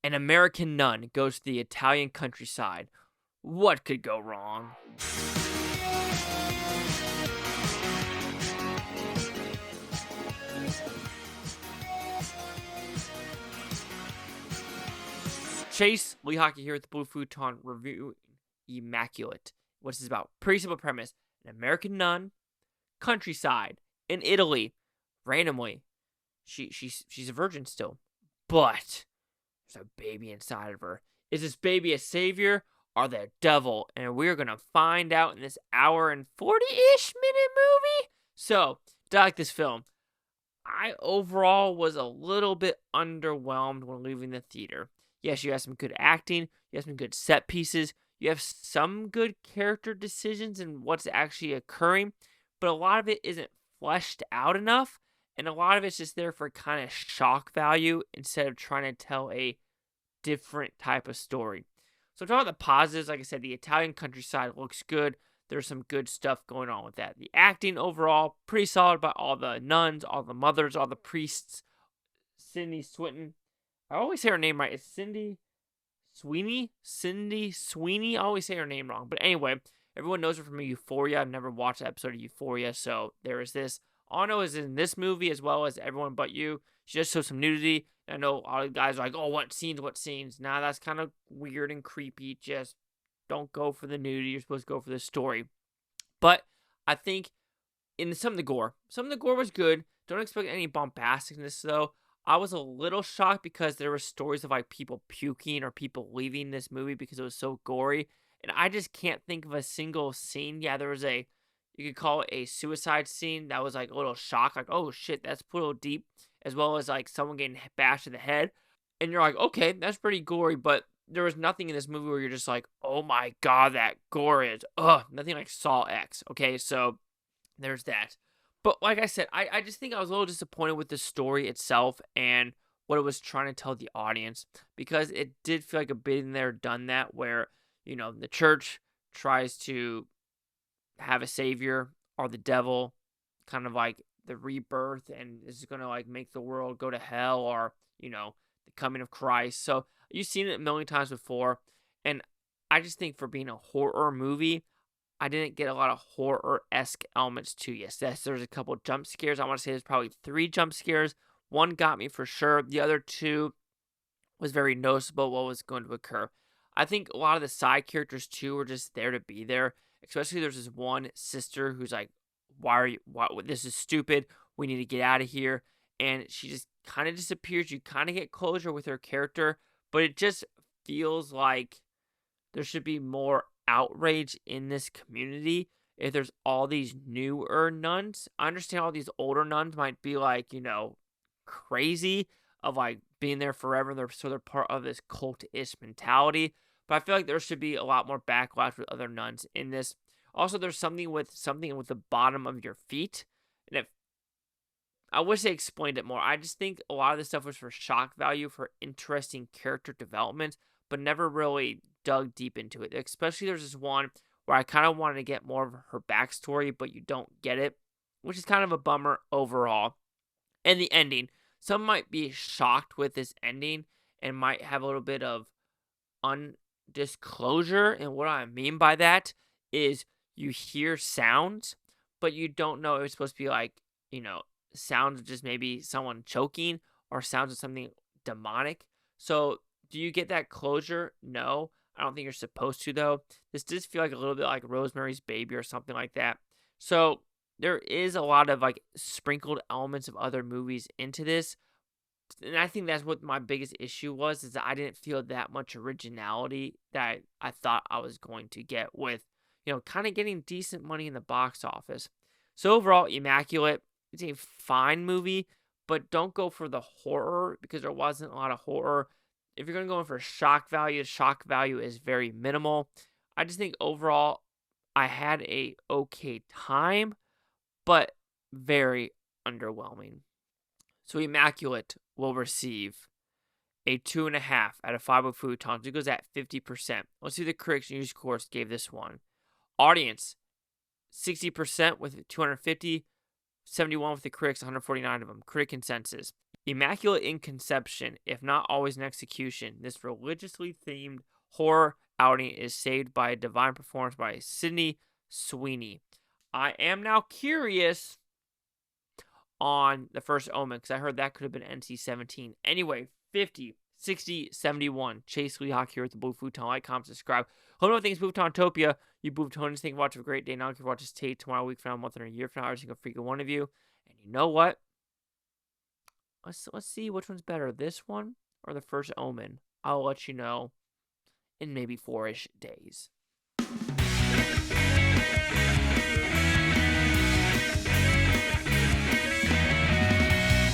An American nun goes to the Italian countryside. What could go wrong? Chase, Lee Hockey here with the Blue Futon review Immaculate. What's this about? Pretty simple premise. An American nun, countryside, in Italy, randomly. She's a virgin still, but there's a baby inside of her. Is this baby a savior or the devil? And we're gonna find out in this hour and 40-ish minute movie. So, did I like this film? I overall was a little bit underwhelmed when leaving the theater. Yes, you have some good acting, you have some good set pieces, you have some good character decisions and what's actually occurring, but a lot of it isn't fleshed out enough, and a lot of it's just there for kind of shock value instead of trying to tell a different type of story. So, talking about the positives, like I said, the Italian countryside looks good. There's some good stuff going on with that. The acting overall, pretty solid by all the nuns, all the mothers, all the priests. Cindy Swinton. I always say her name right. It's Cindy Sweeney? Cindy Sweeney? I always say her name wrong. But anyway, everyone knows her from Euphoria. I've never watched an episode of Euphoria, so there is this. All I know is in this movie, as well as Everyone But You, she just shows some nudity. I know all the guys are like, oh, what scenes? Nah, that's kind of weird and creepy. Just don't go for the nudity. You're supposed to go for the story. But I think in some of the gore was good. Don't expect any bombasticness, though. I was a little shocked because there were stories of like people puking or people leaving this movie because it was so gory. And I just can't think of a single scene. Yeah, there was you could call it a suicide scene that was like a little shock. Like, oh shit, that's a little deep. As well as like someone getting bashed in the head. And you're like, okay, that's pretty gory. But there was nothing in this movie where you're just like, oh my god, that gore is, nothing like Saw X. Okay, so there's that. But like I said, I just think I was a little disappointed with the story itself and what it was trying to tell the audience, because it did feel like a bit in there done that where, the church tries to have a savior or the devil, kind of like the rebirth, and this is going to like make the world go to hell, or, the coming of Christ. So you've seen it a million times before, and I just think for being a horror movie, I didn't get a lot of horror-esque elements to you. Yes, there's a couple jump scares. I want to say there's probably 3 jump scares. One got me for sure. The other 2 was very noticeable what was going to occur. I think a lot of the side characters too were just there to be there. Especially there's this one sister who's like, this is stupid. We need to get out of here. And she just kind of disappears. You kind of get closure with her character, but it just feels like there should be more outrage in this community if there's all these newer nuns. I understand all these older nuns might be like, crazy of like being there forever. They're part of this cult-ish mentality. But I feel like there should be a lot more backlash with other nuns in this. Also, there's something with the bottom of your feet. And if I wish they explained it more. I just think a lot of this stuff was for shock value, for interesting character development, but never really dug deep into it. Especially there's this one where I kind of wanted to get more of her backstory, but you don't get it, which is kind of a bummer overall. And the ending. Some might be shocked with this ending and might have a little bit of undisclosure. And what I mean by that is you hear sounds, but you don't know if it's supposed to be like, sounds of just maybe someone choking or sounds of something demonic. So do you get that closure? No. I don't think you're supposed to, though. This does feel like a little bit like Rosemary's Baby or something like that. So there is a lot of like sprinkled elements of other movies into this. And I think that's what my biggest issue was, is that I didn't feel that much originality that I thought I was going to get with, kind of getting decent money in the box office. So overall, Immaculate, it's a fine movie, but don't go for the horror because there wasn't a lot of horror. If you're going to go in for shock value is very minimal. I just think overall, I had a okay time, but very underwhelming. So Immaculate will receive a 2.5 out of 5 of Futons. It goes at 50%. Let's see the critics news scores gave this one. Audience, 60% with 250, 71 with the critics, 149 of them. Critic consensus. Immaculate in conception, if not always in execution. This religiously themed horror outing is saved by a divine performance by Sweeney. I am now curious on the first Omen, because I heard that could have been NC-17. Anyway, 50, 60, 71. Chase Lee Hawk here with the Blue Futon. Like, comment, subscribe. Hope no things Futontopia. You Booftonians, think watch a great day. Now, if you watch this tape tomorrow, week from now, a month, and a year from now, every single freaking one of you. And you know what? Let's see which one's better, this one or the first Omen. I'll let you know in maybe 4-ish days.